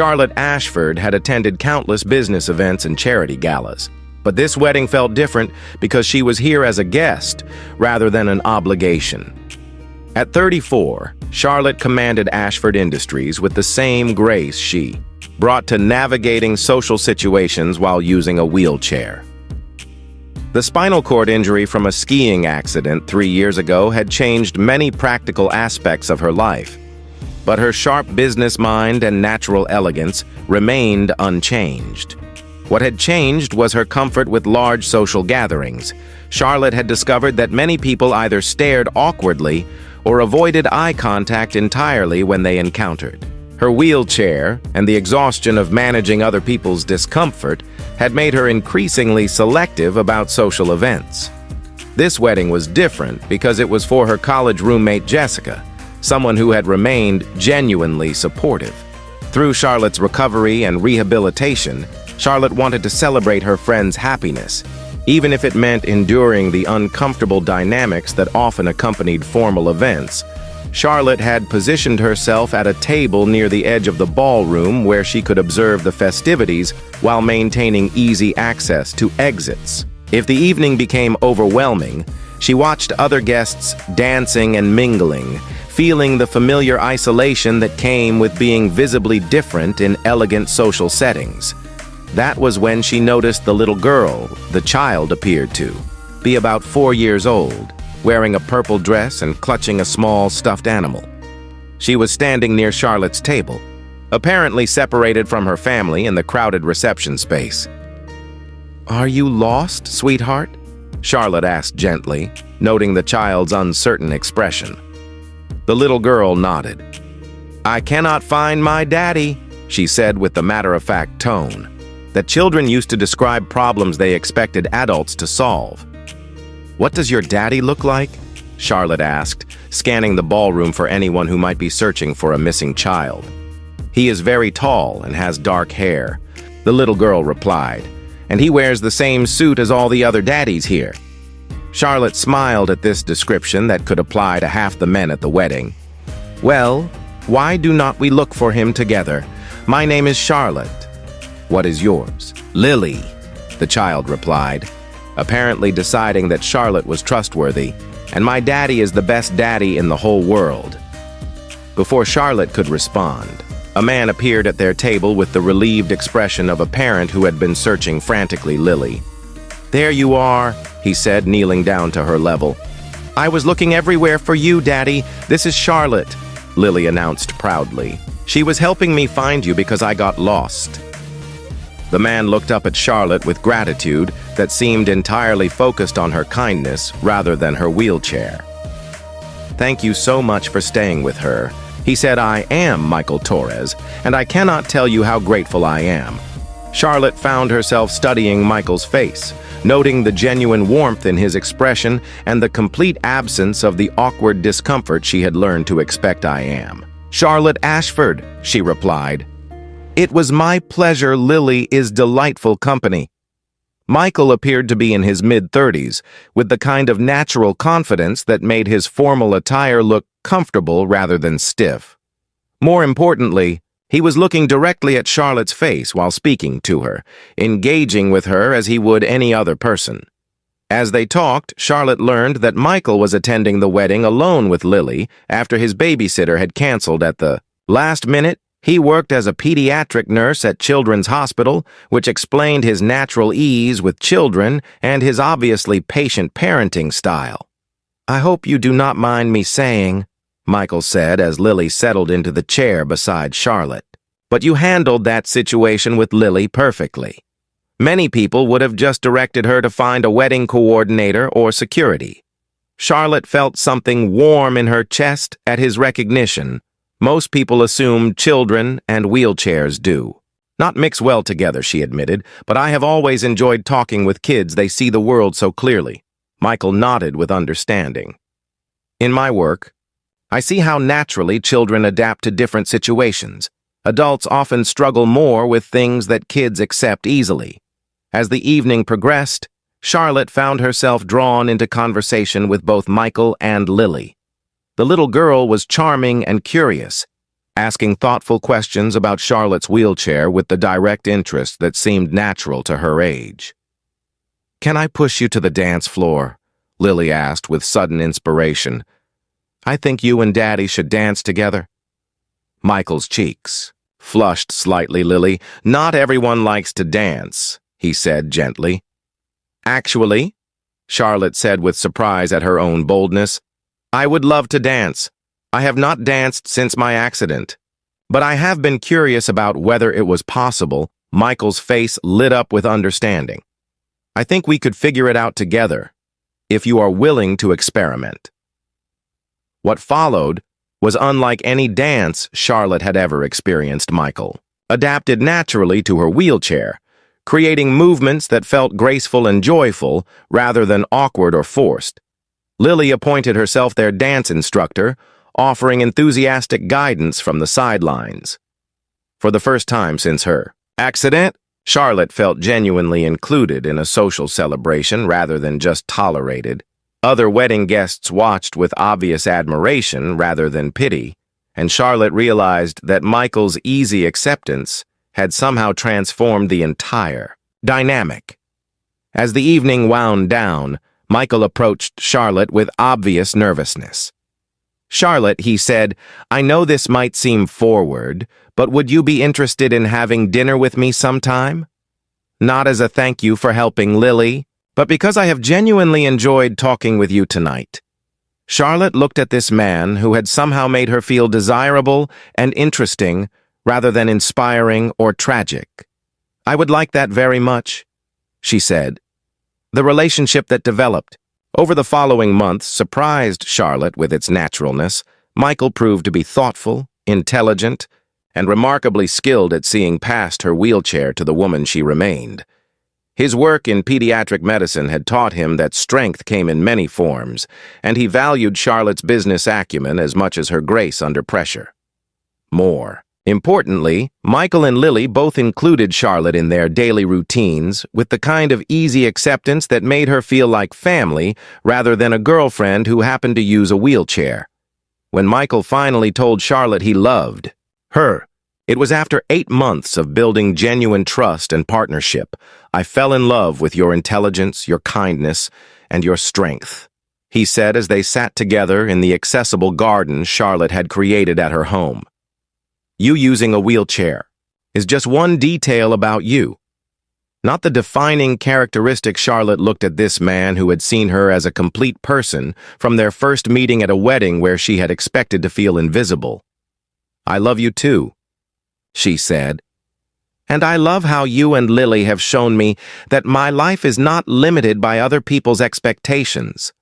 Charlotte Ashford had attended countless business events and charity galas. But this wedding felt different because she was here as a guest rather than an obligation. At 34, Charlotte commanded Ashford Industries with the same grace she brought to navigating social situations while using a wheelchair. The spinal cord injury from a skiing accident 3 years ago had changed many practical aspects of her life, but her sharp business mind and natural elegance remained unchanged. What had changed was her comfort with large social gatherings. Charlotte had discovered that many people either stared awkwardly or avoided eye contact entirely when they encountered. Her wheelchair and the exhaustion of managing other people's discomfort had made her increasingly selective about social events. This wedding was different because it was for her college roommate Jessica, someone who had remained genuinely supportive. Through Charlotte's recovery and rehabilitation, Charlotte wanted to celebrate her friend's happiness, even if it meant enduring the uncomfortable dynamics that often accompanied formal events. Charlotte had positioned herself at a table near the edge of the ballroom where she could observe the festivities while maintaining easy access to exits. If the evening became overwhelming, she watched other guests dancing and mingling, feeling the familiar isolation that came with being visibly different in elegant social settings. That was when she noticed the little girl the child appeared to be about 4 years old, wearing a purple dress and clutching a small stuffed animal. She was standing near Charlotte's table, apparently separated from her family in the crowded reception space. "Are you lost, sweetheart?" Charlotte asked gently, noting the child's uncertain expression. The little girl nodded. "I cannot find my daddy," she said with the matter-of-fact tone that children used to describe problems they expected adults to solve. "What does your daddy look like?" Charlotte asked, scanning the ballroom for anyone who might be searching for a missing child. "He is very tall and has dark hair," the little girl replied, "and he wears the same suit as all the other daddies here." Charlotte smiled at this description that could apply to half the men at the wedding. "Well, why do not we look for him together? My name is Charlotte." "What is yours?" "Lily," the child replied, apparently deciding that Charlotte was trustworthy, "and my daddy is the best daddy in the whole world." Before Charlotte could respond, a man appeared at their table with the relieved expression of a parent who had been searching frantically Lily. "There you are," he said, kneeling down to her level. "I was looking everywhere for you, Daddy. This is Charlotte," Lily announced proudly. "She was helping me find you because I got lost." The man looked up at Charlotte with gratitude that seemed entirely focused on her kindness rather than her wheelchair. "Thank you so much for staying with her," he said. "I am Michael Torres, and I cannot tell you how grateful I am." Charlotte found herself studying Michael's face, noting the genuine warmth in his expression and the complete absence of the awkward discomfort she had learned to expect. "I am Charlotte Ashford," she replied. "It was my pleasure. Lily is delightful company." Michael appeared to be in his mid-30s, with the kind of natural confidence that made his formal attire look comfortable rather than stiff. More importantly, he was looking directly at Charlotte's face while speaking to her, engaging with her as he would any other person. As they talked, Charlotte learned that Michael was attending the wedding alone with Lily after his babysitter had canceled at the last minute. He worked as a pediatric nurse at Children's Hospital, which explained his natural ease with children and his obviously patient parenting style. "I hope you do not mind me saying," Michael said as Lily settled into the chair beside Charlotte, "but you handled that situation with Lily perfectly. Many people would have just directed her to find a wedding coordinator or security." Charlotte felt something warm in her chest at his recognition. Most people assume children and wheelchairs do. "Not mix well together," she admitted, "but I have always enjoyed talking with kids. They see the world so clearly." Michael nodded with understanding. "In my work, I see how naturally children adapt to different situations. Adults often struggle more with things that kids accept easily." As the evening progressed, Charlotte found herself drawn into conversation with both Michael and Lily. The little girl was charming and curious, asking thoughtful questions about Charlotte's wheelchair with the direct interest that seemed natural to her age. "Can I push you to the dance floor?" Lily asked with sudden inspiration. "I think you and Daddy should dance together." Michael's cheeks flushed slightly. "Lily, not everyone likes to dance," he said gently. "Actually," Charlotte said with surprise at her own boldness, "I would love to dance. I have not danced since my accident. But I have been curious about whether it was possible." Michael's face lit up with understanding. "I think we could figure it out together, if you are willing to experiment." What followed was unlike any dance Charlotte had ever experienced. Michael adapted naturally to her wheelchair, creating movements that felt graceful and joyful rather than awkward or forced. Lily appointed herself their dance instructor, offering enthusiastic guidance from the sidelines. For the first time since her accident, Charlotte felt genuinely included in a social celebration rather than just tolerated. Other wedding guests watched with obvious admiration rather than pity, and Charlotte realized that Michael's easy acceptance had somehow transformed the entire dynamic. As the evening wound down, Michael approached Charlotte with obvious nervousness. "Charlotte," he said, "I know this might seem forward, but would you be interested in having dinner with me sometime? Not as a thank you for helping Lily, but because I have genuinely enjoyed talking with you tonight." Charlotte looked at this man who had somehow made her feel desirable and interesting rather than inspiring or tragic. "I would like that very much," she said. The relationship that developed over the following months surprised Charlotte with its naturalness. Michael proved to be thoughtful, intelligent, and remarkably skilled at seeing past her wheelchair to the woman she remained. His work in pediatric medicine had taught him that strength came in many forms, and he valued Charlotte's business acumen as much as her grace under pressure. More importantly, Michael and Lily both included Charlotte in their daily routines with the kind of easy acceptance that made her feel like family rather than a girlfriend who happened to use a wheelchair. When Michael finally told Charlotte he loved her, it was after 8 months of building genuine trust and partnership. "I fell in love with your intelligence, your kindness, and your strength," he said as they sat together in the accessible garden Charlotte had created at her home. "You using a wheelchair is just one detail about you, not the defining characteristic." Charlotte looked at this man who had seen her as a complete person from their first meeting at a wedding where she had expected to feel invisible. "I love you too," she said. "And I love how you and Lily have shown me that my life is not limited by other people's expectations."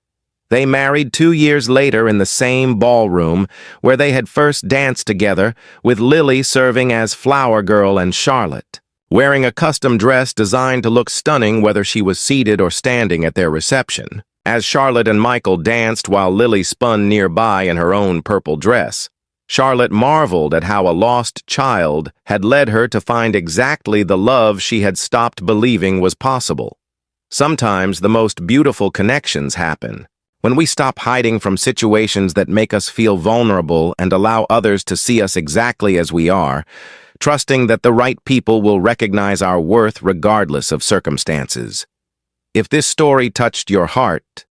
They married 2 years later in the same ballroom where they had first danced together, with Lily serving as flower girl and Charlotte wearing a custom dress designed to look stunning whether she was seated or standing at their reception. As Charlotte and Michael danced while Lily spun nearby in her own purple dress, Charlotte marveled at how a lost child had led her to find exactly the love she had stopped believing was possible. Sometimes the most beautiful connections happen when we stop hiding from situations that make us feel vulnerable and allow others to see us exactly as we are, trusting that the right people will recognize our worth regardless of circumstances. If this story touched your heart,